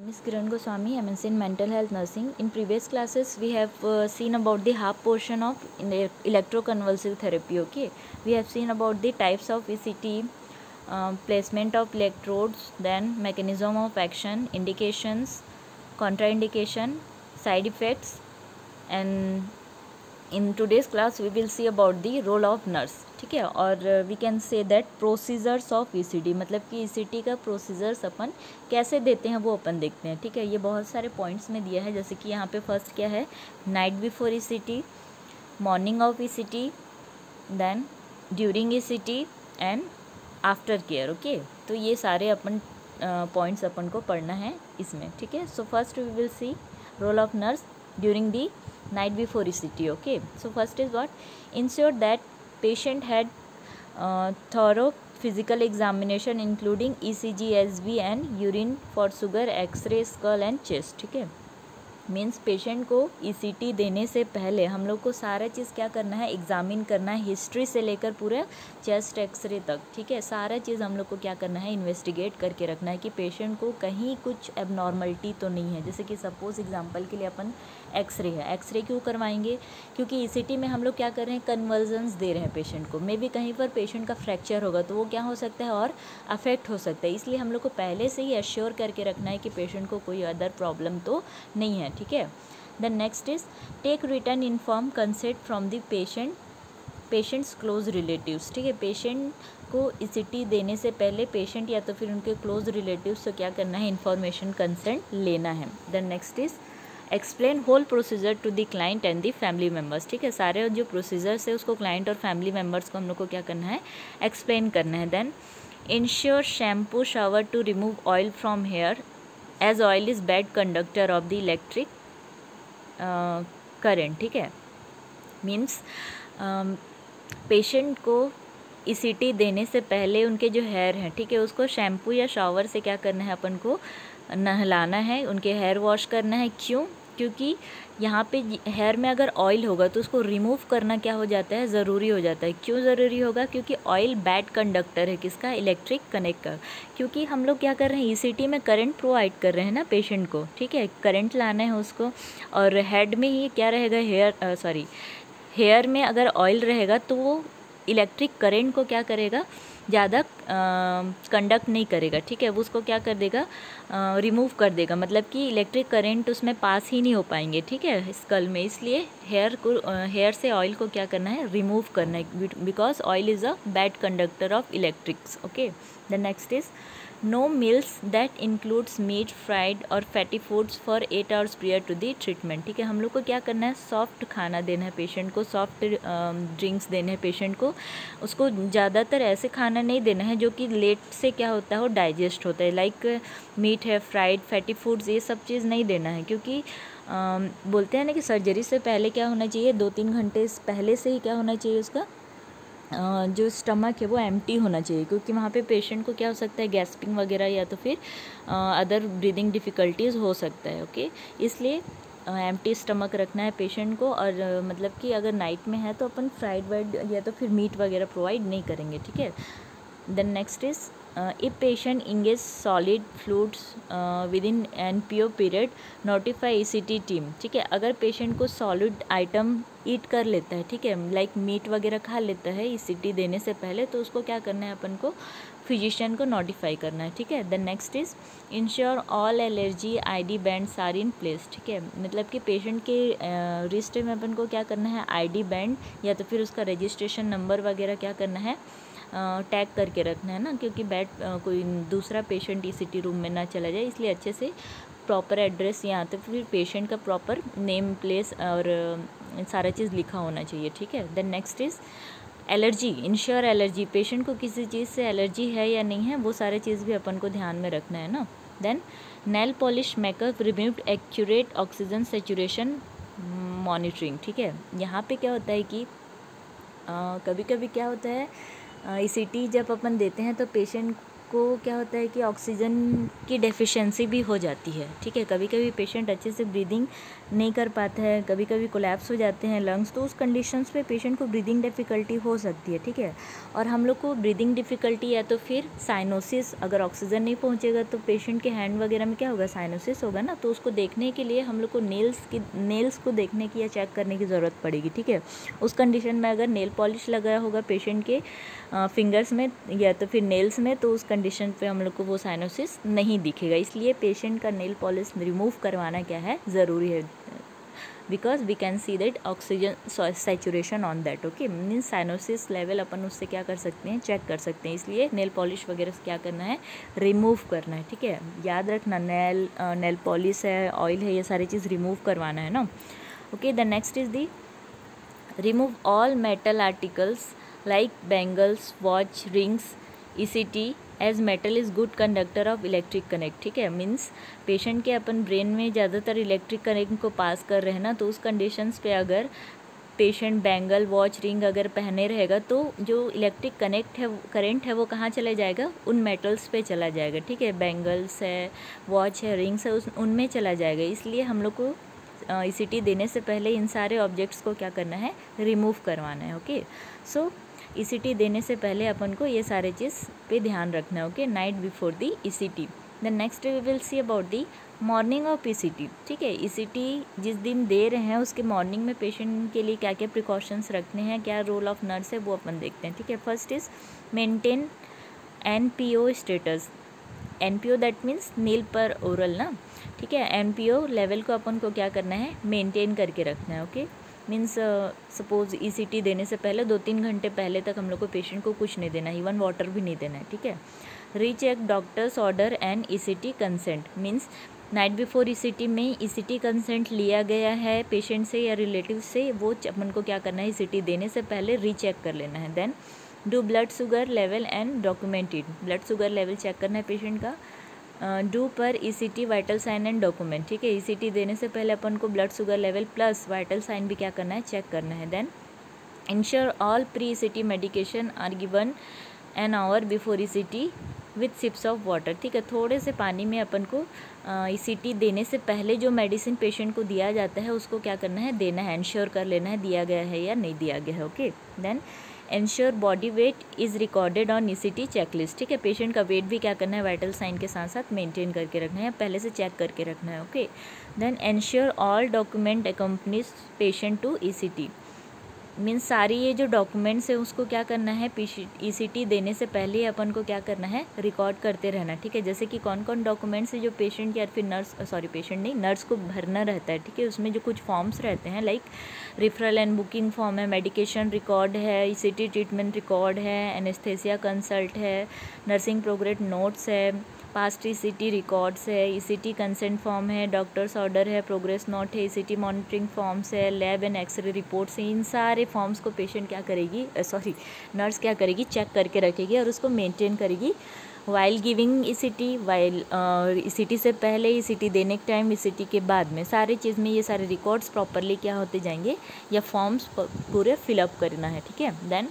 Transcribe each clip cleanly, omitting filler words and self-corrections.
Ms. Kiran Goswami, MSc in Mental Health Nursing. In previous classes, we have seen about the half portion of electroconvulsive therapy. Okay, we have seen about the types of ECT, placement of electrodes, then mechanism of action, indications, contraindication, side effects, and in today's class we will see about the role of nurse. ठीक है, और we can say that procedures of ECT, मतलब कि ECT का procedures अपन कैसे देते हैं वो अपन देखते हैं. ठीक है, ये बहुत सारे पॉइंट्स में दिया है, जैसे कि यहाँ पे फर्स्ट क्या है, night before ECT, morning of ECT, then during ECT and after care. Okay, तो ये सारे अपन पॉइंट्स अपन को पढ़ना है इसमें. ठीक है, so first we will see role of nurse during the night before ECT. Okay, so first is what, ensure that patient had thorough physical examination including ECG, SB and urine for sugar, X-ray, skull and chest. ठीक है, means patient को ECT देने से पहले हम लोग को सारा चीज़ क्या करना है, एग्जामिन करना है, हिस्ट्री से लेकर पूरे चेस्ट एक्सरे तक. ठीक है, सारा चीज़ हम लोग को क्या करना है, इन्वेस्टिगेट करके रखना है कि पेशेंट को कहीं कुछ एबनॉर्मलिटी तो नहीं है. जैसे कि सपोज एग्जांपल के लिए अपन एक्सरे है, एक्सरे क्यों करवाएंगे, क्योंकि ईसीटी में हम लोग क्या कर रहे हैं, कन्वर्जन्स दे रहे हैं पेशेंट को. मे बी कहीं पर पेशेंट का फ्रैक्चर होगा तो वो क्या हो सकता है और अफेक्ट हो सकता है, इसलिए हम लोग को पहले से ही एश्योर करके रखना है कि पेशेंट को कोई अदर प्रॉब्लम तो नहीं है. ठीक है, then next is take written inform consent from the patients close relatives. ठीक है, पेशेंट को ईसीटी देने से पहले पेशेंट या तो फिर उनके क्लोज रिलेटिव्स से क्या करना है, इन्फॉर्मेशन कंसेंट लेना है. Then next is explain whole procedure to the client and the family members. ठीक है, सारे जो प्रोसीजर्स है उसको क्लाइंट और फैमिली मेम्बर्स को हम लोग को क्या करना है, एक्सप्लेन करना है. Then ensure shampoo shower to remove oil from hair as oil is bad conductor of the electric current. ठीक है, मीन्स पेशेंट को ईसीटी देने से पहले उनके जो हेयर हैं, ठीक है, उसको शैम्पू या शावर से क्या करना है, अपन को नहलाना है, उनके हेयर वॉश करना है. क्यों, क्योंकि यहाँ पे हेयर में अगर ऑयल होगा तो उसको रिमूव करना क्या हो जाता है, ज़रूरी हो जाता है. क्यों ज़रूरी होगा, क्योंकि ऑयल बैड कंडक्टर है किसका, इलेक्ट्रिक कनेक्ट का. क्योंकि हम लोग क्या कर रहे हैं, ईसीटी में करंट प्रोवाइड कर रहे हैं ना पेशेंट को. ठीक है, करंट लाना है उसको, और हेड में ही क्या रहेगा, हेयर में अगर ऑयल रहेगा तो वो इलेक्ट्रिक करंट को क्या करेगा, ज़्यादा कंडक्ट नहीं करेगा. ठीक है, वो उसको क्या कर देगा, रिमूव कर देगा, मतलब कि इलेक्ट्रिक करंट उसमें पास ही नहीं हो पाएंगे. ठीक है, स्कल में, इसलिए हेयर से ऑयल को क्या करना है, रिमूव करना है, because oil is a bad conductor of electrics. Okay, the next is no meals that includes meat, fried or fatty foods for 8 hours prior to the treatment. ठीक है, हम लोग को क्या करना है, सॉफ्ट खाना देना है पेशेंट को, सॉफ्ट ड्रिंक्स देने हैं पेशेंट को. उसको ज़्यादातर ऐसे खाना नहीं देना है जो कि लेट से क्या होता है, वो डाइजेस्ट होता है, लाइक मीट है, फ्राइड, फैटी फूड्स, ये सब चीज़ नहीं देना है. क्योंकि बोलते हैं ना कि सर्जरी से पहले क्या होना चाहिए, 2-3 घंटे पहले से ही क्या होना चाहिए, उसका जो स्टमक है वो एम्प्टी होना चाहिए, क्योंकि वहाँ पे पेशेंट को क्या हो सकता है, गैस्पिंग वगैरह या तो फिर अदर ब्रीदिंग डिफ़िकल्टीज़ हो सकता है. ओके, इसलिए एम्प्टी स्टमक रखना है पेशेंट को. और मतलब कि अगर नाइट में है तो अपन फ्राइड वाइड या तो फिर मीट वगैरह प्रोवाइड नहीं करेंगे. ठीक है, then next is if patient engage solid fluids within NPO period notify ECT team. ठीक है, अगर पेशेंट को सॉलिड आइटम ईट कर लेता है, ठीक है, लाइक मीट वगैरह खा लेता है ECT देने से पहले, तो उसको क्या करना है, अपन को फिजिशियन को नोटिफाई करना है. ठीक है, the next is ensure all allergy ID bands are in place. ठीक है, मतलब कि पेशेंट के रिस्ट में अपन को क्या करना है, ID बैंड या तो फिर उसका रजिस्ट्रेशन नंबर वगैरह क्या करना है, टैग करके रखना है ना, क्योंकि कोई दूसरा पेशेंट ECT रूम में ना चला जाए, इसलिए अच्छे से प्रॉपर एड्रेस या तो फिर पेशेंट का प्रॉपर नेम, प्लेस और सारा चीज़ लिखा होना चाहिए. ठीक है, then next is allergy, ensure allergy, patient को किसी चीज़ से एलर्जी है या नहीं है, वो सारे चीज़ भी अपन को ध्यान में रखना है ना. Then nail polish makeup removed accurate oxygen saturation monitoring. ठीक है, यहाँ पे क्या होता है कि कभी कभी क्या होता है, ECT जब अपन देते हैं तो पेशेंट को क्या होता है कि ऑक्सीजन की डेफिशिएंसी भी हो जाती है, ठीक है। कभी कभी पेशेंट अच्छे से ब्रीदिंग नहीं कर पाता है, कभी कभी कोलैप्स हो जाते हैं लंग्स, तो उस कंडीशंस पे पेशेंट को ब्रीदिंग डिफ़िकल्टी हो सकती है, ठीक है। और हम लोग को ब्रीदिंग डिफ़िकल्टी या तो फिर साइनोसिस, अगर ऑक्सीजन नहीं पहुँचेगा तो पेशेंट के हैंड वगैरह में क्या होगा, साइनोसिस होगा ना, तो उसको देखने के लिए हम लोग को नेल्स को देखने की या चेक करने की ज़रूरत पड़ेगी, ठीक है। उस कंडीशन में अगर नेल पॉलिश लगा होगा पेशेंट के फिंगर्स में या तो फिर नेल्स में, तो उस कंडीशन पे हम लोग को वो साइनोसिस नहीं दिखेगा। इसलिए पेशेंट का नेल पॉलिश रिमूव करवाना क्या है, ज़रूरी है, because we can see that oxygen saturation on that, okay. Means cyanosis level अपन उससे क्या कर सकते हैं, चेक कर सकते हैं। इसलिए नेल पॉलिश वगैरह से क्या करना है, रिमूव करना है, ठीक है। याद रखना, नेल पॉलिश है, ऑयल है, ये सारी चीज़ रिमूव करवाना है ना, okay. The next is the remove all metal articles like bangles, watch, rings, ECT as metal is good conductor of electric current, ठीक है। मीन्स पेशेंट के अपन ब्रेन में ज़्यादातर इलेक्ट्रिक करंट को पास कर रहे हैं ना, तो उस कंडीशंस पे अगर पेशेंट बैंगल, वॉच, रिंग अगर पहने रहेगा तो जो इलेक्ट्रिक करंट है वो कहाँ चला जाएगा, उन मेटल्स पे चला जाएगा, ठीक है। बैंगल्स है, वॉच है, रिंग्स है, उनमें चला जाएगा। इसलिए हम लोग को ECT देने से पहले इन सारे ऑब्जेक्ट्स को क्या करना है, रिमूव करवाना है, ओके। सो ECT देने से पहले अपन को ये सारे चीज़ पे ध्यान रखना है, okay, night before the ECT। The next we will see about the morning of ECT, ठीक है। ECT जिस दिन दे रहे हैं उसके मॉर्निंग में पेशेंट के लिए क्या क्या प्रिकॉशंस रखने हैं, क्या रोल ऑफ नर्स है, वो अपन देखते हैं, ठीक है। First is maintain NPO status. NPO that means nil per oral ना, ठीक है। NPO लेवल को अपन को क्या करना है, मेंटेन करके रखना है, ओके। मीन्स सपोज ECT देने से पहले 2-3 घंटे पहले तक हम लोग को पेशेंट को कुछ नहीं देना है, इवन वाटर भी नहीं देना है, ठीक है। Recheck doctors order and ECT consent. Means night before ECT में ECT कंसेंट लिया गया है पेशेंट से या रिलेटिव से, वो अपन को क्या करना है, ECT देने से पहले रीचेक कर लेना है। Then do blood sugar level and documented. Blood sugar level check करना है पेशेंट का। Do pre ECT vital sign and document, ठीक है। ECT देने से पहले अपन को blood sugar level plus vital sign भी क्या करना है, चेक करना है। Then ensure all pre ECT medication are given an hour before ECT with sips of water, ठीक है। थोड़े से पानी में अपन को ECT देने से पहले जो मेडिसिन पेशेंट को दिया जाता है उसको क्या करना है, देना है, इंश्योर कर लेना है दिया गया है या नहीं दिया गया है, okay. Then ensure body weight is recorded on ECT checklist, ठीक है। पेशेंट का वेट भी क्या करना है, वाइटल साइन के साथ साथ मेंटेन करके रखना है, पहले से चेक करके रखना है, okay. Then ensure all document accompanies patient to ECT। Means सारी ये जो डॉक्यूमेंट्स है उसको क्या करना है, ECT देने से पहले अपन को क्या करना है, रिकॉर्ड करते रहना, ठीक है। जैसे कि कौन कौन डॉक्यूमेंट्स है जो पेशेंट या फिर नर्स को भरना रहता है, ठीक है। उसमें जो कुछ फॉर्म्स रहते हैं like referral and booking form है, मेडिकेशन रिकॉर्ड है, ECT ट्रीटमेंट रिकॉर्ड है, एनेस्थेसिया कंसल्ट है, नर्सिंग प्रोग्रेस नोट्स है, पास्ट ECT रिकॉर्ड्स है, ECT कंसेंट फॉर्म है, डॉक्टर्स ऑर्डर है, प्रोग्रेस नोट है, ECT मॉनिटरिंग फॉर्म्स है, लैब एंड एक्सरे रिपोर्ट्स हैं। इन सारे फॉर्म्स को पेशेंट क्या करेगी, नर्स क्या करेगी, चेक करके रखेगी और उसको मेंटेन करेगी while giving ECT, while ECT से पहले, ECT देने के टाइम, ECT के बाद में, सारी चीज़ में ये सारे रिकॉर्ड्स प्रॉपरली क्या होते जाएंगे, या फॉर्म्स पूरे फिलअप करना है, ठीक है। Then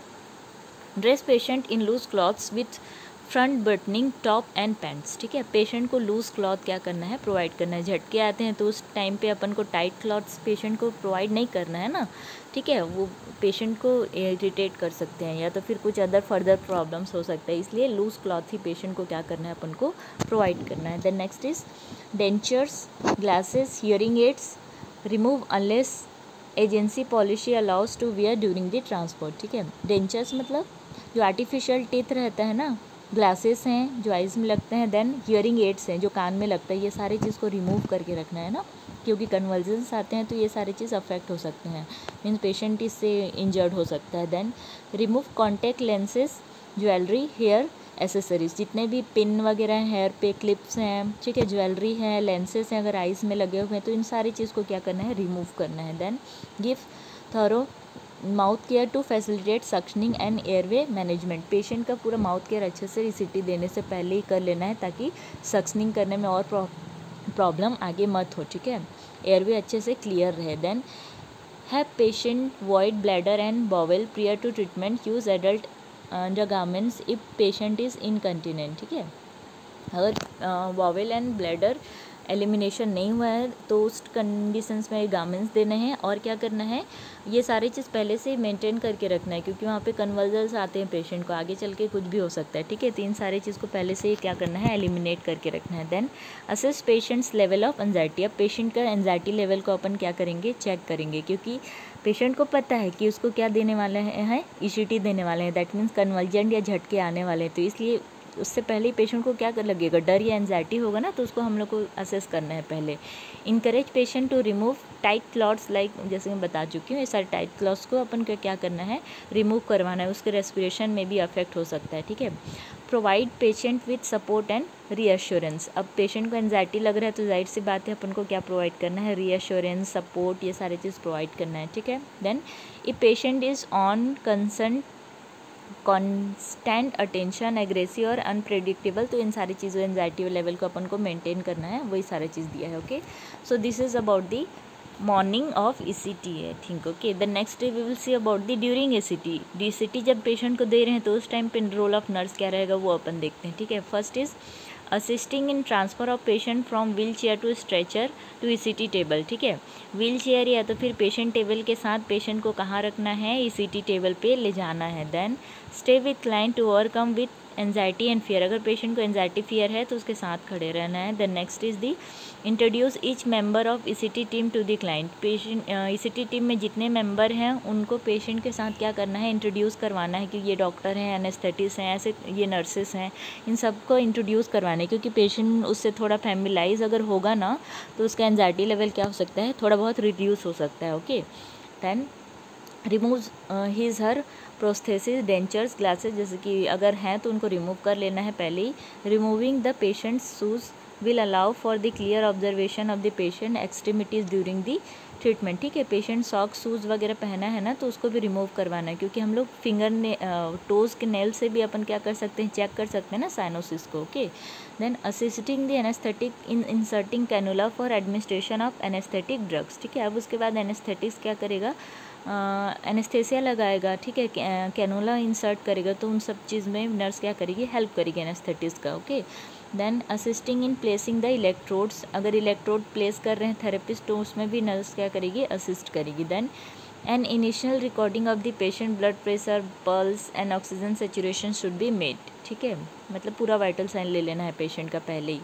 dress patient in loose clothes with front buttoning top and pants, ठीक है। पेशेंट को लूज क्लॉथ क्या करना है, प्रोवाइड करना है। झटके आते हैं तो उस टाइम पे अपन को टाइट क्लॉथ्स पेशेंट को प्रोवाइड नहीं करना है ना, ठीक है। वो पेशेंट को इरिटेट कर सकते हैं या तो फिर कुछ अदर फर्दर प्रॉब्लम्स हो सकता है, इसलिए लूज क्लॉथ ही पेशेंट को क्या करना है, अपन को प्रोवाइड करना है। Then next is dentures, glasses, hearing aids remove unless agency policy allows to wear during the transport, ठीक है। डेंचर्स मतलब जो आर्टिफिशियल टीथ रहता है ना, ग्लासेस हैं जो आइज़ में लगते हैं, देन हियरिंग एड्स हैं जो कान में लगता है, ये सारी चीज़ को रिमूव करके रखना है ना, क्योंकि कन्वर्जन्स आते हैं तो ये सारी चीज़ अफेक्ट हो सकते हैं, मीन्स पेशेंट इससे इंजर्ड हो सकता है। Then remove contact lenses, jewellery, hair accessories, जितने भी पिन वगैरह हैं, हेयर पे क्लिप्स हैं, ठीक है, ज्वेलरी है, लेंसेज हैं अगर आइज़ में लगे हुए हैं, तो इन सारी चीज़ को क्या करना है, रिमूव करना है। Then give thorough mouth care to facilitate suctioning and airway management. Patient का पूरा माउथ केयर अच्छे से ECT देने से पहले ही कर लेना है ताकि सक्शनिंग करने में और प्रॉब्लम आगे मत हो, ठीक है, एयरवे अच्छे से क्लियर रहे। Then have patient void bladder and bowel prior to treatment, use adult the garments if patient is incontinent, ठीक है। अगर वॉवेल एंड ब्लैडर एलिमिनेशन नहीं हुआ है तो उस कंडीशंस में गार्मेंट्स देने हैं। और क्या करना है, ये सारी चीज़ पहले से मेंटेन करके रखना है, क्योंकि वहाँ पे कन्वर्जन्स आते हैं पेशेंट को, आगे चल के कुछ भी हो सकता है, ठीक है। तीन सारी चीज़ को पहले से क्या करना है, एलिमिनेट करके रखना है। Then assess patients level of anxiety. अब पेशेंट का एंजाइटी लेवल को अपन क्या करेंगे, चेक करेंगे, क्योंकि पेशेंट को पता है कि उसको क्या देने वाले हैं, ECT देने वाले हैं, दैट मीन्स कन्वर्जेंट या झटके आने वाले हैं। तो इसलिए उससे पहले ही पेशेंट को क्या कर लगेगा, डर या एंजाइटी होगा ना, तो उसको हम लोग को असेस करना है पहले। Encourage patient to remove tight clothes, like जैसे मैं बता चुकी हूँ, ये सारे टाइट क्लॉथ्स को अपन को क्या करना है, रिमूव करवाना है, उसके रेस्पिरेशन में भी अफेक्ट हो सकता है, ठीक है। Provide patient with support and reassurance. अब पेशेंट को एंजाइटी लग रहा है तो जाहिर सी बात है अपन को क्या प्रोवाइड करना है, रीअश्योरेंस, सपोर्ट, ये सारी चीज़ प्रोवाइड करना है, ठीक है। Then if patient is on concern constant attention, aggressive और अनप्रेडिक्टेबल, तो इन सारी चीज़ों एंजाइटी लेवल को अपन को मेंटेन करना है, वही सारी चीज़ दिया है। Okay, so this is about the morning of ECT I think. Okay, the next day we will see about the during ECT जब पेशेंट को दे रहे हैं तो उस टाइम पे रोल ऑफ नर्स क्या रहेगा वो अपन देखते हैं, ठीक है। First is assisting in transfer of patient from wheel chair to stretcher to ECT table, ठीक है। व्हील चेयर या तो फिर पेशेंट टेबल के साथ पेशेंट को कहाँ रखना है, ECT टेबल पे ले जाना है। Then stay with client to overcome with anxiety and fear, अगर पेशेंट को एंजाइटी फियर है तो उसके साथ खड़े रहना है। Then next is the introduce each member of ECT team to the client. Patient ECT team में जितने मेंबर हैं उनको पेशेंट के साथ क्या करना है, इंट्रोड्यूस करवाना है कि ये डॉक्टर हैं, एनेस्थेटिस्ट हैं, ऐसे ये नर्सेस हैं, इन सबको इंट्रोड्यूस करवाना है, क्योंकि पेशेंट उससे थोड़ा फैमिलाइज अगर होगा ना तो उसका एंजाइटी लेवल क्या हो सकता है, थोड़ा बहुत रिड्यूस हो सकता है। Okay, then remove his her prosthesis, dentures, glasses, जैसे कि अगर हैं तो उनको रिमूव कर लेना है पहले ही। Removing the patient's shoes will allow for the clear observation of the patient extremities during the treatment, ठीक है। पेशेंट सॉक्स शूज़ वगैरह पहना है ना तो उसको भी रिमूव करवाना है, क्योंकि हम लोग फिंगर ने टोज़ के नेल से भी अपन क्या कर सकते हैं, चेक कर सकते हैं ना साइनोसिस को। Okay, then assisting the anaesthetic in inserting cannula for administration of anaesthetic drugs, ठीक है। अब उसके बाद एनेस्थेटिक्स क्या करेगा, एनेस्थेसिया लगाएगा, ठीक है, कैनुला इंसर्ट करेगा, तो उन सब चीज़ में नर्स क्या करेगी, हेल्प करेगी एनेस्थेटिक्स का। Okay, then assisting in placing the electrodes, अगर इलेक्ट्रोड प्लेस कर रहे हैं थेरेपिस्ट तो उसमें भी नर्स क्या करेगी, असिस्ट करेगी। Then an initial recording of the patient blood pressure, pulse and oxygen saturation should be made, ठीक है, मतलब पूरा वाइटल साइन ले लेना है पेशेंट का पहले ही।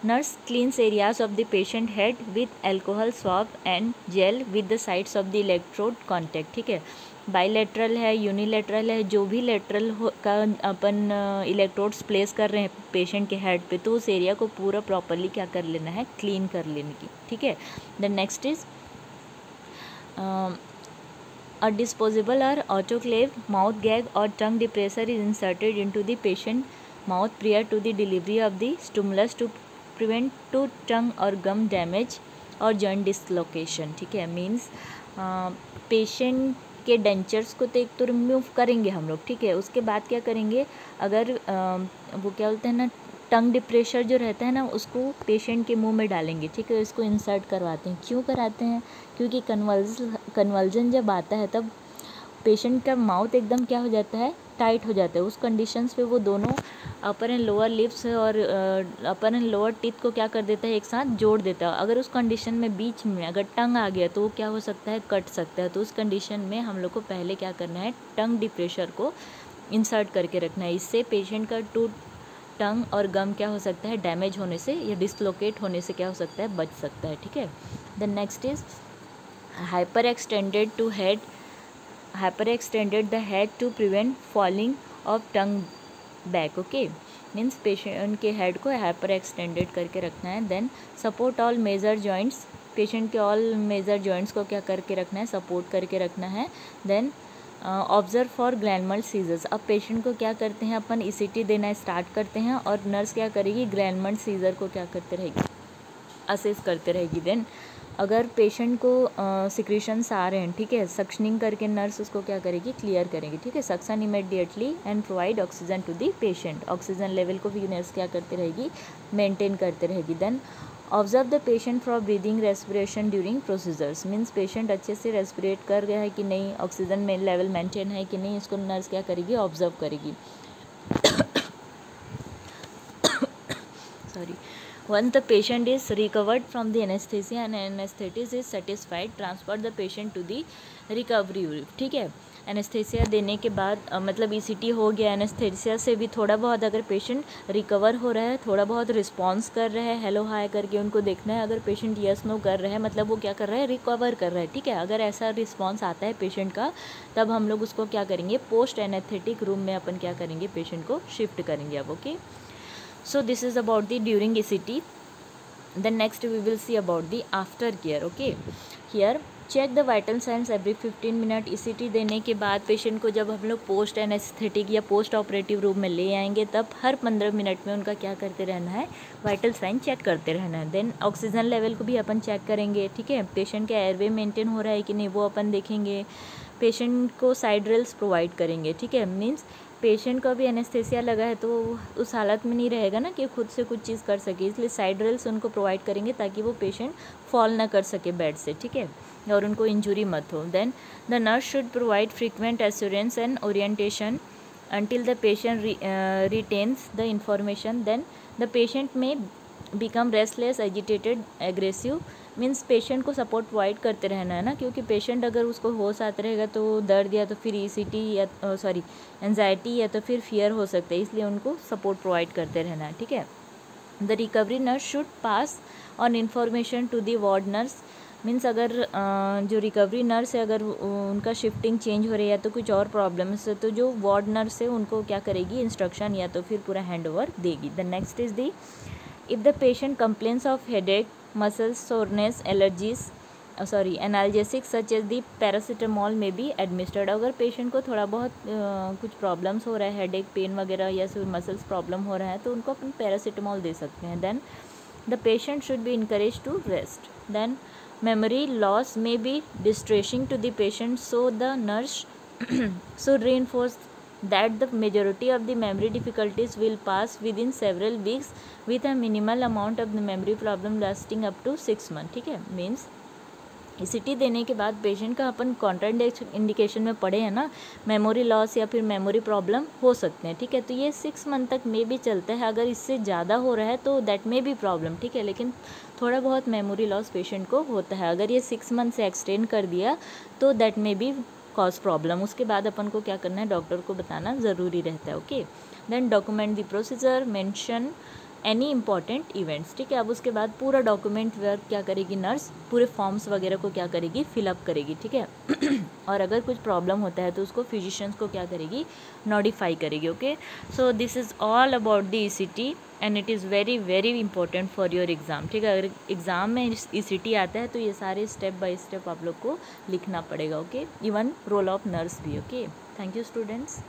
Nurse cleans areas of the patient head with alcohol swab and gel with the sides of the electrode contact, ठीक है। बाईलेटरल है, यूनिलेटरल है, जो भी लेटरल का अपन इलेक्ट्रोड्स प्लेस कर रहे हैं पेशेंट के हेड पे, तो उस एरिया को पूरा प्रॉपरली क्या कर लेना है, क्लीन कर लेने की, ठीक है। Then next is a disposable or autoclave mouth gag or tongue depressor is inserted into the patient mouth prior to the delivery of the stimulus to prevent to tongue or gum damage और joint dislocation, ठीक है। Means patient के dentures को तो एक तो remove करेंगे हम लोग, ठीक है। उसके बाद क्या करेंगे, अगर वो क्या बोलते हैं ना, टंग डिप्रेशर जो रहता है ना उसको पेशेंट के मुंह में डालेंगे, ठीक है, इसको इंसर्ट करवाते हैं। क्यों कराते हैं, क्योंकि कन्वर्जन जब आता है तब पेशेंट का माउथ एकदम क्या हो जाता है, टाइट हो जाता है। उस कंडीशंस पे वो दोनों अपर एंड लोअर लिप्स और अपर एंड लोअर टीथ को क्या कर देता है, एक साथ जोड़ देता है। अगर उस कंडीशन में बीच में अगर टंग आ गया तो वो क्या हो सकता है, कट सकता है। तो उस कंडीशन में हम लोग को पहले क्या करना है, टंग डिप्रेशर को इंसर्ट करके रखना है। इससे पेशेंट का टंग और गम क्या हो सकता है, डैमेज होने से या डिसलोकेट होने से क्या हो सकता है, बच सकता है, ठीक है। The next is hyper extended the head to prevent falling of tongue back. Okay, means patient के हेड को हाइपर एक्सटेंडेड करके रखना है। Then support all major joints, patient के ऑल मेजर जॉइंट्स को क्या करके रखना है, सपोर्ट करके रखना है। Then observe for gland seizures, अब पेशेंट को क्या करते हैं अपन, ECT देना स्टार्ट करते हैं और नर्स क्या करेगी, ग्लैंड सीजर को क्या करते रहेगी, असेस करते रहेगी। देन अगर पेशेंट को सिक्रीशंस आ रहे हैं, ठीक है, सक्शनिंग करके नर्स उसको क्या करेगी, क्लियर करेगी, ठीक है। Suction immediately and provide oxygen to the patient, oxygen level को भी नर्स क्या करती रहेगी, मेंटेन करते रहेगी। Then observe the patient for breathing respiration during procedures, means patient अच्छे से रेस्पिरेट कर रहा है कि नहीं, ऑक्सीजन में लेवल मेंटेन है कि नहीं, इसको नर्स क्या करेगी, ऑब्जर्व करेगी. Sorry. Once the patient is recovered from the anesthesia and anesthetist is satisfied, transfer the patient to the recovery unit. ठीक है, एनेस्थेसिया देने के बाद मतलब ईसीटी हो गया, एनेस्थेसिया से भी थोड़ा बहुत अगर पेशेंट रिकवर हो रहा है, थोड़ा बहुत रिस्पॉन्स कर रहा है, हेलो हाय करके उनको देखना है. अगर पेशेंट यस नो कर रहा है मतलब वो क्या कर रहा है, रिकवर कर रहा है. ठीक है, अगर ऐसा रिस्पॉन्स आता है पेशेंट का, तब हम लोग उसको क्या करेंगे, पोस्ट एनेस्थेटिक रूम में अपन क्या करेंगे, पेशेंट को शिफ्ट करेंगे अब. Okay, so this is about the during ECT. Then next we will see about the after care. Okay, here check the vital signs every 15 minute. ECT देने के बाद patient को जब हम लोग पोस्ट एनेस्थेटिक या पोस्ट ऑपरेटिव रूम में ले आएंगे, तब हर 15 मिनट में उनका क्या करते रहना है, वाइटल साइन चेक करते रहना है. देन ऑक्सीजन लेवल को भी अपन चेक करेंगे. ठीक है, पेशेंट का एयरवे मेंटेन हो रहा है कि नहीं वो अपन देखेंगे. पेशेंट को साइड रेल्स प्रोवाइड करेंगे. ठीक है, मीन्स पेशेंट का भी एनेस्थेसिया लगा है तो उस हालत में नहीं रहेगा ना कि खुद से कुछ चीज़ कर सके, इसलिए साइड रेल्स उनको प्रोवाइड करेंगे ताकि वो पेशेंट फॉल ना कर सके बेड से. ठीक है, और उनको इंजरी मत हो. Then the nurse should provide frequent assurance and orientation until the patient retains the information. Then the patient may become restless, agitated, aggressive. Means patient को सपोर्ट प्रोवाइड करते रहना है ना, क्योंकि पेशेंट अगर उसको होश आता रहेगा तो दर्द या तो फिर ECT या एंजाइटी या तो फिर फियर हो सकता है, इसलिए उनको सपोर्ट प्रोवाइड करते रहना है. ठीक है, the recovery nurse should pass on information to the ward nurse. Means अगर जो रिकवरी नर्स है अगर उनका शिफ्टिंग चेंज हो रही है या तो कुछ और प्रॉब्लम्स है, तो जो वार्ड नर्स है उनको क्या करेगी, इंस्ट्रक्शन या तो फिर पूरा हैंड ओवर देगी. The next is the, if the patient complains of headache, muscle soreness, allergies, analgesic such as the paracetamol may be administered. अगर पेशेंट को थोड़ा बहुत कुछ प्रॉब्लम्स हो रहा है, हेडेक, पेन वगैरह या फिर मसल्स प्रॉब्लम हो रहा है, तो उनको अपन पैरासीटामॉल दे सकते हैं. Then the patient should be encourage to rest. Then memory loss may be distressing to the patient, so the nurse should reinforce that the majority of the memory difficulties will pass within several weeks with a minimal amount of the memory problem lasting up to 6 months. ठीक है, means ECT देने के बाद patient का अपन Contra indication में पढ़े हैं ना, मेमोरी लॉस या फिर मेमोरी प्रॉब्लम हो सकते हैं. ठीक है, तो ये 6 मंथ तक में भी चलता है. अगर इससे ज़्यादा हो रहा है तो दैट में भी प्रॉब्लम. ठीक है, लेकिन थोड़ा बहुत मेमोरी लॉस पेशेंट को होता है. अगर ये 6 मंथ से एक्सटेंड कर दिया तो दैट में भी कॉज प्रॉब्लम. उसके बाद अपन को क्या करना है, डॉक्टर को बताना ज़रूरी रहता है. Okay, then document the procedure, mention any important events. ठीक है, अब उसके बाद पूरा डॉक्यूमेंट वर्क क्या करेगी नर्स, पूरे फॉर्म्स वगैरह को क्या करेगी, फिलअप करेगी. ठीक है, और अगर कुछ प्रॉब्लम होता है तो उसको फिजिशियंस को क्या करेगी, नोटिफाई करेगी. Okay, so this is all about the ECT and it is very very important for your exam. ठीक है, अगर एग्ज़ाम में ECT आता है तो ये सारे स्टेप बाय स्टेप आप लोग को लिखना पड़ेगा. Okay, even role of nurse भी. Okay, thank you students.